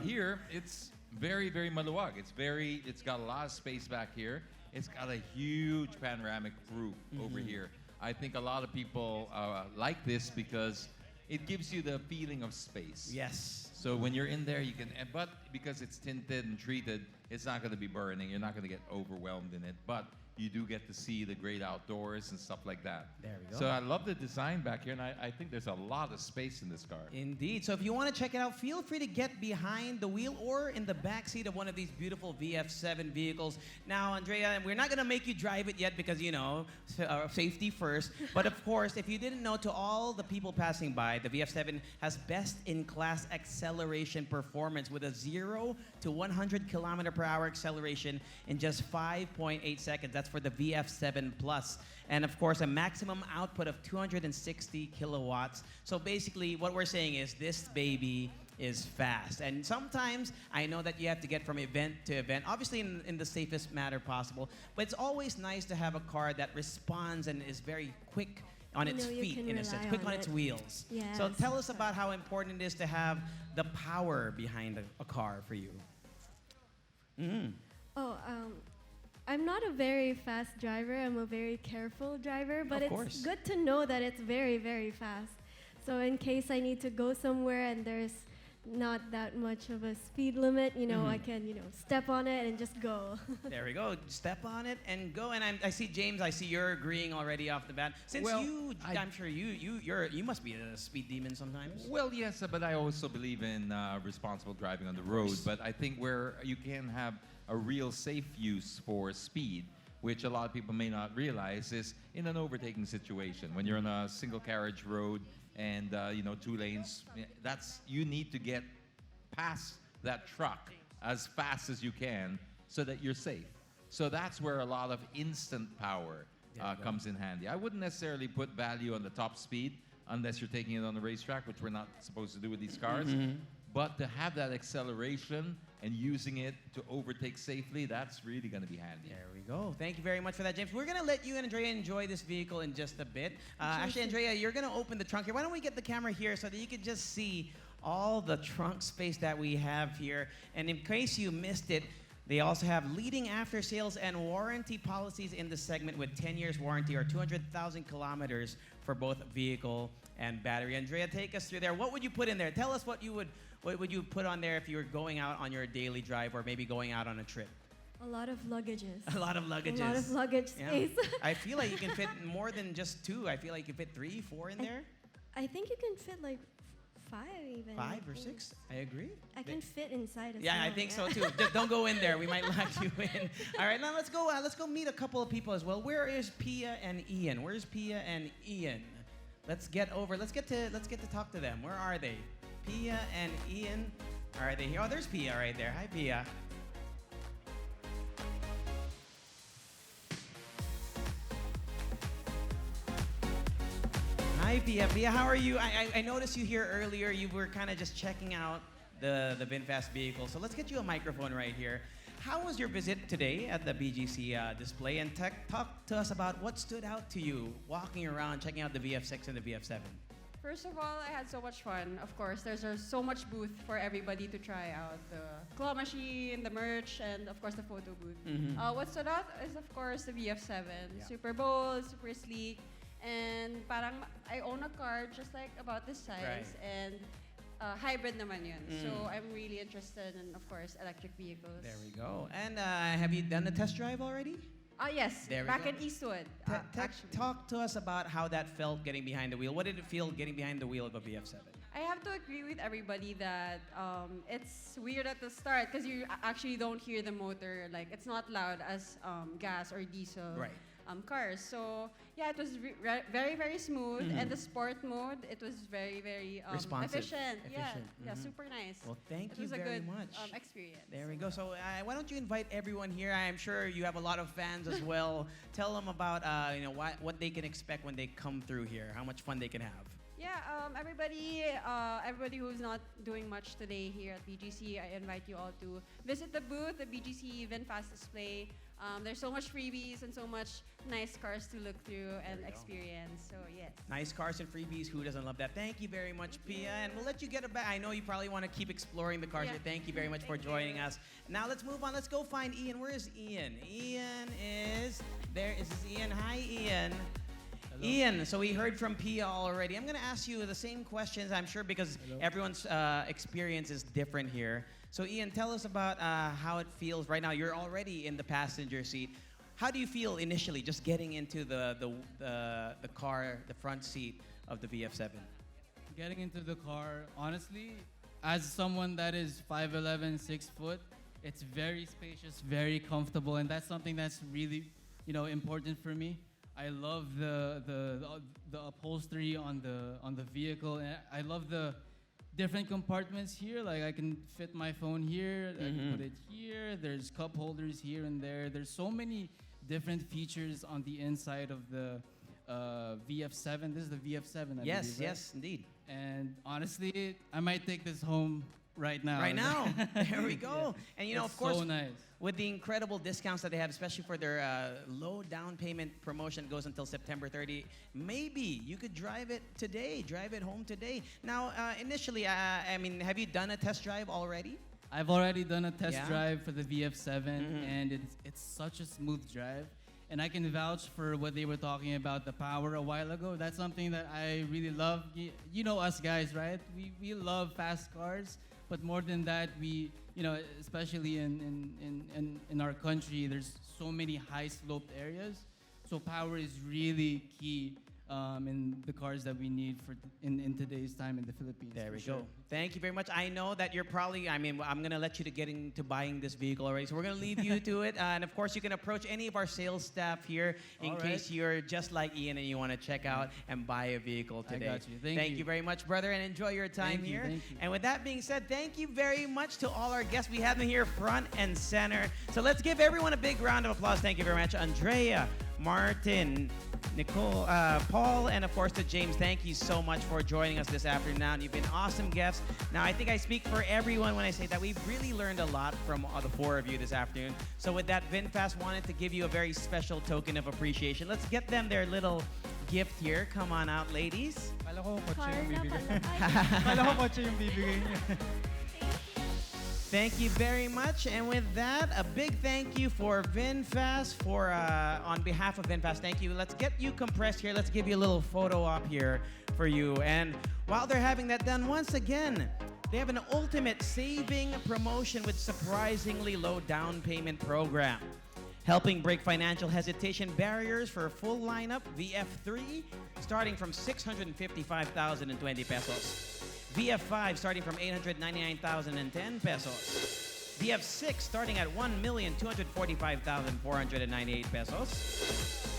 Here, it's very, very maluwag. It's got a lot of space back here. It's got a huge panoramic roof over here. I think a lot of people like this because it gives you the feeling of space. Yes. So when you're in there, you can, but because it's tinted and treated, it's not going to be burning. You're not going to get overwhelmed in it. But you do get to see the great outdoors and stuff like that. There we go. So I love the design back here, and I think there's a lot of space in this car. Indeed. So if you want to check it out, feel free to get behind the wheel or in the back seat of one of these beautiful VF7 vehicles. Now, Andrea, we're not going to make you drive it yet because, you know, safety first. But of course, if you didn't know, to all the people passing by, the VF7 has best-in-class acceleration performance with a 0 to 100 kilometer per hour acceleration in just 5.8 seconds. That's for the VF7 Plus. And of course, a maximum output of 260 kilowatts. So basically, what we're saying is this baby is fast. And sometimes I know that you have to get from event to event, obviously in the safest manner possible. But it's always nice to have a car that responds and is very quick on You its know you feet, can in a rely sense, quick on on its it. wheels. Yes. So tell us about how important it is to have the power behind a car for you. Oh, I'm not a very fast driver. I'm a very careful driver, but Of course. it's good to know that it's very, very fast. So in case I need to go somewhere and there's not that much of a speed limit, you know, I can, step on it and just go. There we go. Step on it and go. And I see James. I see you're agreeing already off the bat. Since Well, I'm sure you must be a speed demon sometimes. Well, yes, but I also believe in responsible driving on the road. But I think where you can have a real safe use for speed, which a lot of people may not realize, is in an overtaking situation. When you're on a single carriage road and 2 lanes, you need to get past that truck as fast as you can so that you're safe. So that's where a lot of instant power comes in handy. I wouldn't necessarily put value on the top speed unless you're taking it on the racetrack, which we're not supposed to do with these cars. But to have that acceleration and using it to overtake safely, that's really going to be handy. There we go. Thank you very much for that, James. We're going to let you and Andrea enjoy this vehicle in just a bit. Actually, Andrea, you're going to open the trunk here. Why don't we get the camera here so that you can just see all the trunk space that we have here. And in case you missed it, they also have leading after sales and warranty policies in the segment with 10 years warranty or 200,000 kilometers for both vehicle and battery. Andrea, take us through there. What would you put in there? Tell us what would you put on there if you were going out on your daily drive or maybe going out on a trip? A lot of luggages. A lot of luggages. A lot of luggage Yeah. space. I feel like you can fit more than just 2. I feel like you can fit 3, 4 in there. I think you can fit like 5 even. 5 or I think. 6. I agree. I can fit inside as Yeah, well. I think so too. Just don't go in there. We might lock you in. All right, now let's go meet a couple of people as well. Where is Pia and Ian? Where's Pia and Ian? Let's get to talk to them. Where are they? Pia and Ian. Are they here? Oh, there's Pia right there. Hi, Pia. Hi, Pia. Pia, how are you? I noticed you here earlier. You were kind of just checking out the VinFast vehicle. So let's get you a microphone right here. How was your visit today at the BGC display? And talk to us about what stood out to you walking around, checking out the VF6 and the VF7. First of all, I had so much fun. Of course, there's so much booth for everybody to try out. The claw machine, the merch, and of course the photo booth. What stood out is of course the VF7. Yeah. Super bold, super sleek, and parang I own a car just like about this size, Right. and hybrid naman yun. So I'm really interested in, of course, electric vehicles. There we go. And have you done a test drive already? Yes, There we back go. in Eastwood, actually. Talk to us about how that felt getting behind the wheel. What did it feel getting behind the wheel of a VF7? I have to agree with everybody that it's weird at the start because you actually don't hear the motor. Like, it's not loud as gas or diesel Right. cars. So, yeah, it was very, very smooth. And the sport mode, it was very, very Responsive. efficient. Yeah, Efficient. yeah, super nice. Well, thank It you was a very good much. experience. There we go. So why don't you invite everyone here? I am sure you have a lot of fans as well. Tell them about what they can expect when they come through here. How much fun they can have. Yeah, everybody who's not doing much today here at BGC, I invite you all to visit the booth, the BGC VinFast Display. There's so much freebies and so much nice cars to look through and experience. So yes. Nice cars and freebies. Who doesn't love that? Thank you very much, Pia. And we'll let you get it back. I know you probably want to keep exploring the cars Yeah. here. Thank you very much for joining us. Now let's move on. Let's go find Ian. Where is Ian? Ian is there. Is this Ian? Hi, Ian. Hello. Ian, so we heard from Pia already. I'm going to ask you the same questions, I'm sure, because Hello. everyone's experience is different here. So, Ian, tell us about how it feels right now. You're already in the passenger seat. How do you feel initially just getting into the car, the front seat of the VF7? Getting into the car, honestly, as someone that is 5'11", 6 foot, it's very spacious, very comfortable, and that's something that's really, important for me. I love the upholstery on the vehicle, and I love the different compartments here. Like, I can fit my phone here, I can put it here. There's cup holders here and there. There's so many different features on the inside of the VF7. This is the VF7, I believe, right? Yes, indeed. And honestly, I might take this home right now. Right now. There we go. Yeah. And, It's of course, so nice. with the incredible discounts that they have, especially for their low down payment promotion, goes until September 30. Maybe you could drive it today, drive it home today. Now, initially, have you done a test drive already? I've already done a test Yeah? drive for the VF7, and it's such a smooth drive. And I can vouch for what they were talking about, the power a while ago. That's something that I really love. You know us guys, right? We love fast cars, but more than that, we, especially in our country, there's so many high sloped areas. So power is really key in the cars that we need in today's time in the Philippines. There we for sure. go. Thank you very much. I know that you're probably, I'm going to let you to get into buying this vehicle already. So we're going to leave you to it. And of course, you can approach any of our sales staff here in All case right. you're just like Ian and you want to check out and buy a vehicle I today. got you. Thank you. you very much, brother, and enjoy your time Thank you, here. thank you. And with that being said, thank you very much to all our guests. We have them here front and center. So let's give everyone a big round of applause. Thank you very much. Andrea, Martin, Nicole, Paul, and of course to James. Thank you so much for joining us this afternoon. You've been awesome guests. Now, I think I speak for everyone when I say that we've really learned a lot from the four of you this afternoon. So with that, VinFast wanted to give you a very special token of appreciation. Let's get them their little gift here. Come on out, ladies. Kala ko kotse Car yung na bibigay. pala. Ay, Kala ko kotse yung bibigay niya. thank you. Thank you very much. And with that, a big thank you for VinFast, on behalf of VinFast, thank you. Let's get you compressed here. Let's give you a little photo op here for you. And while they're having that done, once again, they have an ultimate saving promotion with surprisingly low down payment program. Helping break financial hesitation barriers for a full lineup, VF3 starting from 655,020 pesos. VF5 starting from 899,010 pesos. VF6 starting at 1,245,498 pesos.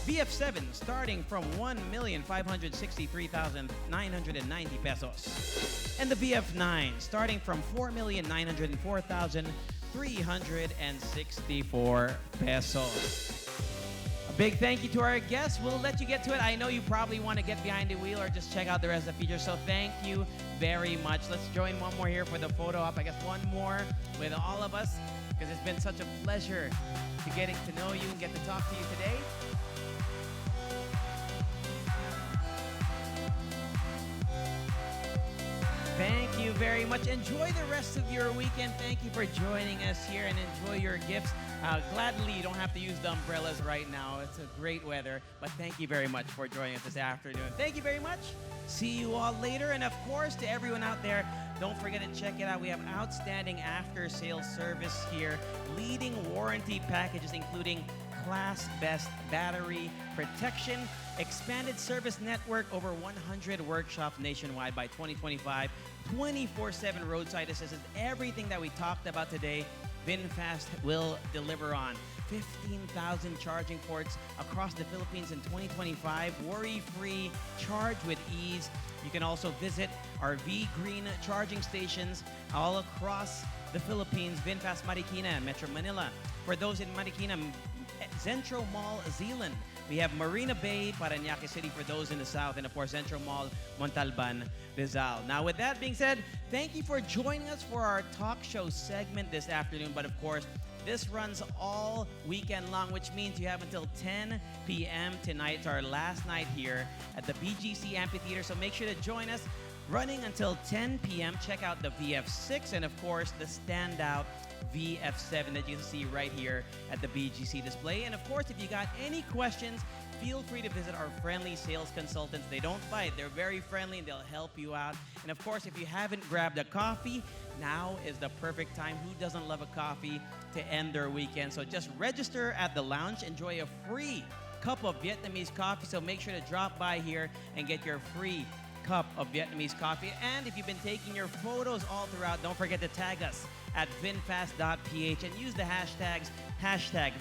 VF7 starting from 1,563,990 pesos. And the VF9 starting from 4,904,364 pesos. A big thank you to our guests. We'll let you get to it. I know you probably want to get behind the wheel or just check out the rest of the features. So thank you very much. Let's join one more here for the photo op. I guess one more with all of us because it's been such a pleasure to getting to know you and get to talk to you today. Thank you very much. Enjoy the rest of your weekend. Thank you for joining us here and enjoy your gifts. Gladly, you don't have to use the umbrellas right now. It's a great weather, but thank you very much for joining us this afternoon. Thank you very much. See you all later. And of course, to everyone out there, don't forget to check it out. We have outstanding after-sales service here, leading warranty packages, including class best battery protection, expanded service network, over 100 workshops nationwide by 2025, 24/7 roadside assistance, everything that we talked about today, VinFast will deliver on. 15,000 charging ports across the Philippines in 2025. Worry-free, charge with ease. You can also visit our V-Green charging stations all across the Philippines. VinFast Marikina, Metro Manila. For those in Marikina, Centro Mall, Zealand. We have Marina Bay, Parañaque City for those in the south, and of course Centro Mall, Montalban, Rizal. Now with that being said, thank you for joining us for our talk show segment this afternoon. But of course, this runs all weekend long, which means you have until 10 p.m. tonight. It's our last night here at the BGC Amphitheater, so make sure to join us. Running until 10 p.m. Check out the VF6 and of course the standout VF7 that you can see right here at the BGC display. And of course, if you got any questions, feel free to visit our friendly sales consultants. They don't bite. They're very friendly and they'll help you out. And of course, if you haven't grabbed a coffee, now is the perfect time. Who doesn't love a coffee to end their weekend? So just register at the lounge. Enjoy a free cup of Vietnamese coffee. So make sure to drop by here and get your free cup of Vietnamese coffee. And if you've been taking your photos all throughout, don't forget to tag us at vinfast.ph and use the hashtags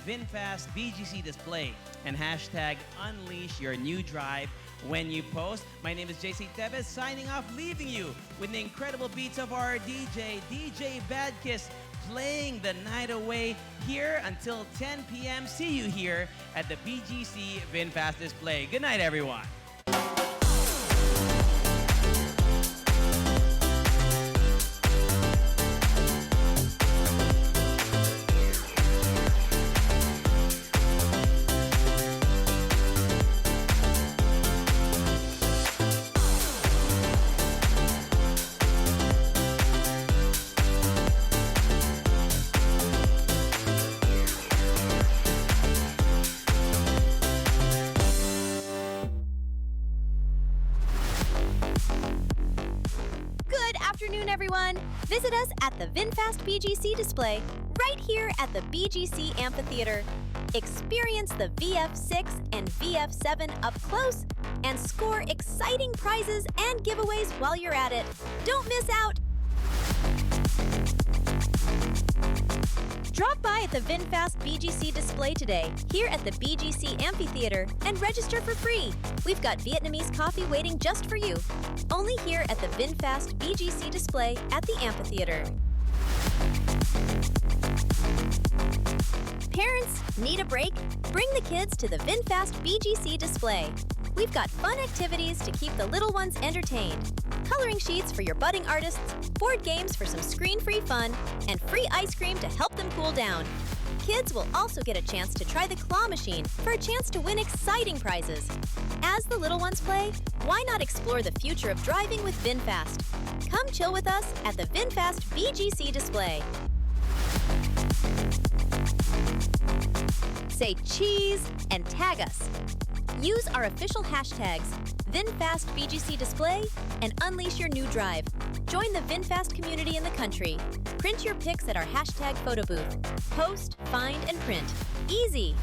#VinFast BGC Display and #Unleash Your New Drive when you post. My name is JC Tevez, signing off, leaving you with the incredible beats of our DJ Badkiss, playing the night away here until 10 p.m. See you here at the BGC VinFast Display. Good night, everyone. Everyone, visit us at the VinFast BGC display right here at the BGC Amphitheater. Experience the VF6 and VF7 up close and score exciting prizes and giveaways while you're at it. Don't miss out. Drop by at the VinFast BGC display today, here at the BGC Amphitheater, and register for free. We've got Vietnamese coffee waiting just for you. Only here at the VinFast BGC display at the Amphitheater. Parents, need a break? Bring the kids to the VinFast BGC display. We've got fun activities to keep the little ones entertained. Coloring sheets for your budding artists, board games for some screen-free fun, and free ice cream to help them cool down. Kids will also get a chance to try the claw machine for a chance to win exciting prizes. As the little ones play, why not explore the future of driving with VinFast? Come chill with us at the VinFast BGC display. Say cheese and tag us. Use our official hashtags VinFast BGC Display and Unleash Your New Drive. Join the VinFast community in the country. Print your pics at our hashtag photo booth. Post, find, and print. Easy.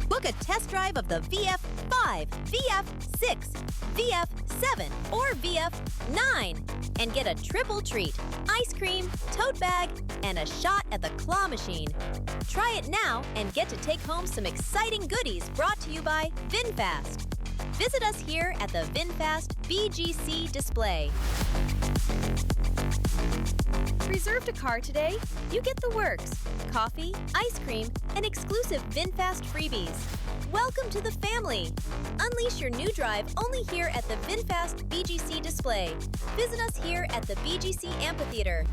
Book a test drive of the VF5, VF6, VF7, or VF9 and get a triple treat: ice cream, tote bag, and a shot at the claw machine. Try it now and get to take home some exciting goodies brought to you by VinFast. Visit us here at the VinFast BGC display. Reserved a car today? You get the works: coffee, ice cream, and exclusive VinFast freebies. Welcome to the family. Unleash your new drive only here at the VinFast BGC display. Visit us here at the BGC Amphitheater.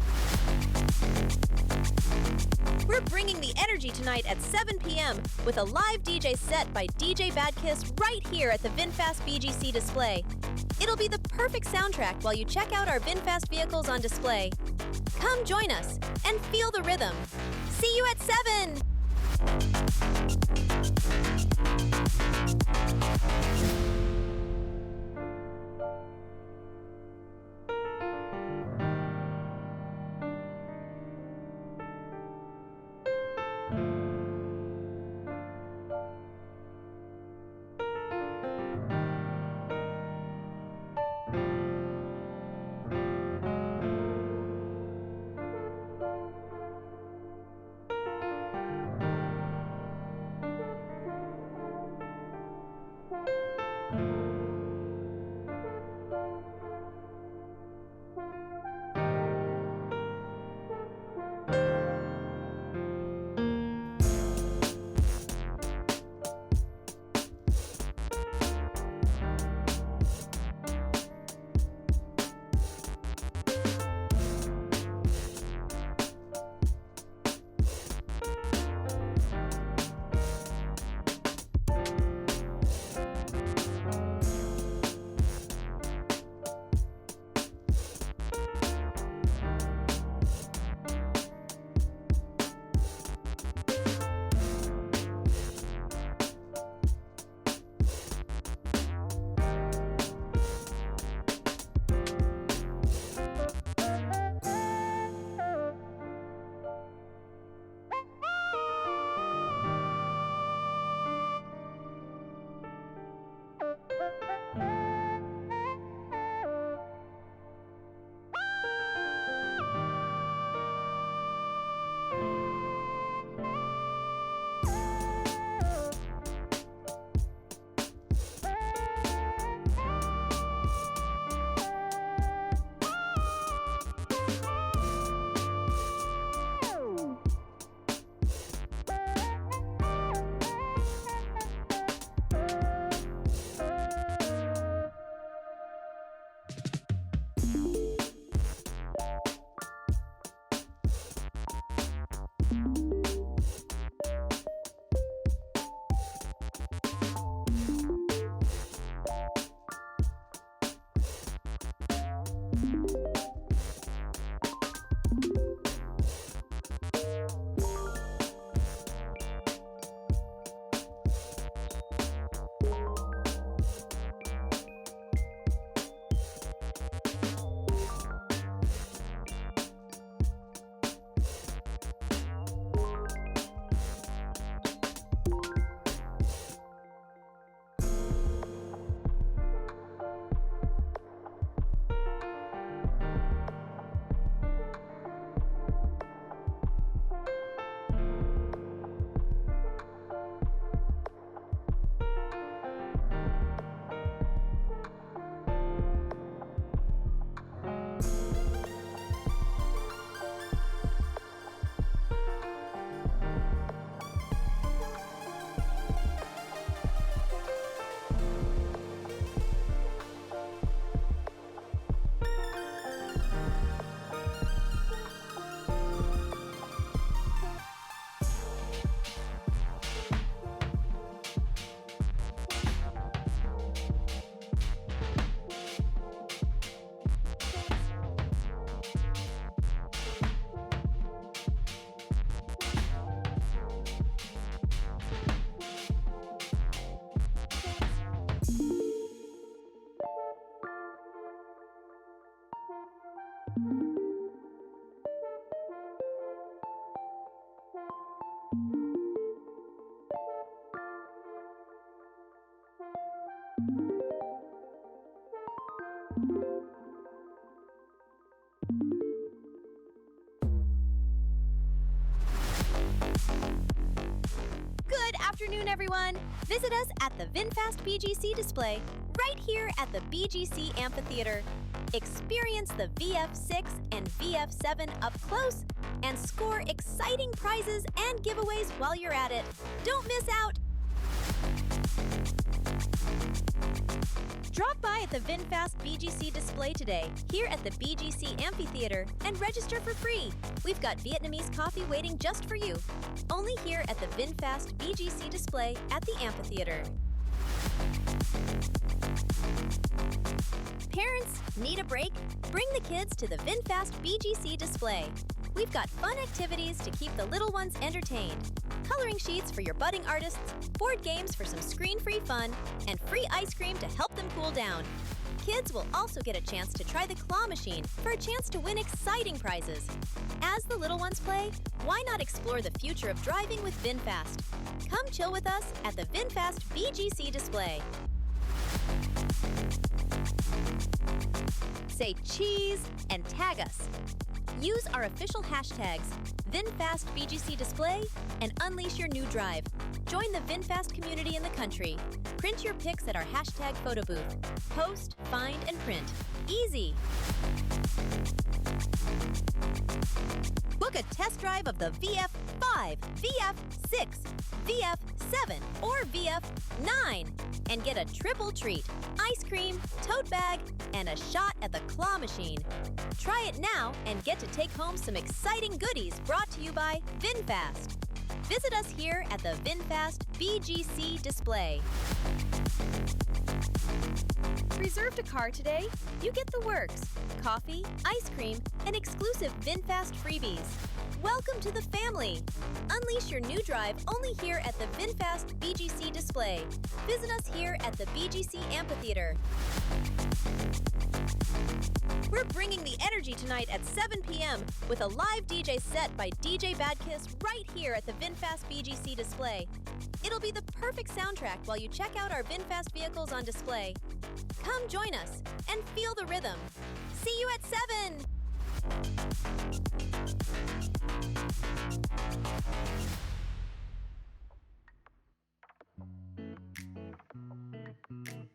We're bringing the energy tonight at 7 p.m. with a live DJ set by DJ Badkiss right here at the VinFast BGC display. It'll be the perfect soundtrack while you check out our VinFast vehicles on display. Come join us and feel the rhythm. See you at 7! Good afternoon, everyone. Visit us at the VinFast BGC Display right here at the BGC Amphitheater. Experience the VF6 and VF7 up close and score exciting prizes and giveaways while you're at it. Don't miss out. Drop by at the VinFast BGC Display today, here at the BGC Amphitheater, and register for free. We've got Vietnamese coffee waiting just for you. Only here at the VinFast BGC Display at the Amphitheater. Parents, need a break? Bring the kids to the VinFast BGC Display. We've got fun activities to keep the little ones entertained. Coloring sheets for your budding artists, board games for some screen-free fun, and free ice cream to help them cool down. Kids will also get a chance to try the claw machine for a chance to win exciting prizes. As the little ones play, why not explore the future of driving with VinFast? Come chill with us at the VinFast BGC Display. Say cheese and tag us. Use our official hashtags, VinFast BGC Display and Unleash Your New Drive. Join the VinFast community in the country. Print your pics at our hashtag photo booth. Post, find, and print. Easy. Book a test drive of the VF5, VF6, VF7, or VF9 and get a triple treat: ice cream, tote bag, and a shot at the claw machine. Try it now and get to take home some exciting goodies brought to you by VinFast. Visit us here at the VinFast BGC Display. Reserved a car today? You get the works: coffee, ice cream, and exclusive VinFast freebies. Welcome to the family. Unleash your new drive only here at the VinFast BGC Display. Visit us here at the BGC Amphitheater. We're bringing the energy tonight at 7 p.m. with a live DJ set by DJ Badkiss right here at the VinFast BGC Display. It'll be the perfect soundtrack while you check out our VinFast vehicles on display. Come join us and feel the rhythm. See you at 7!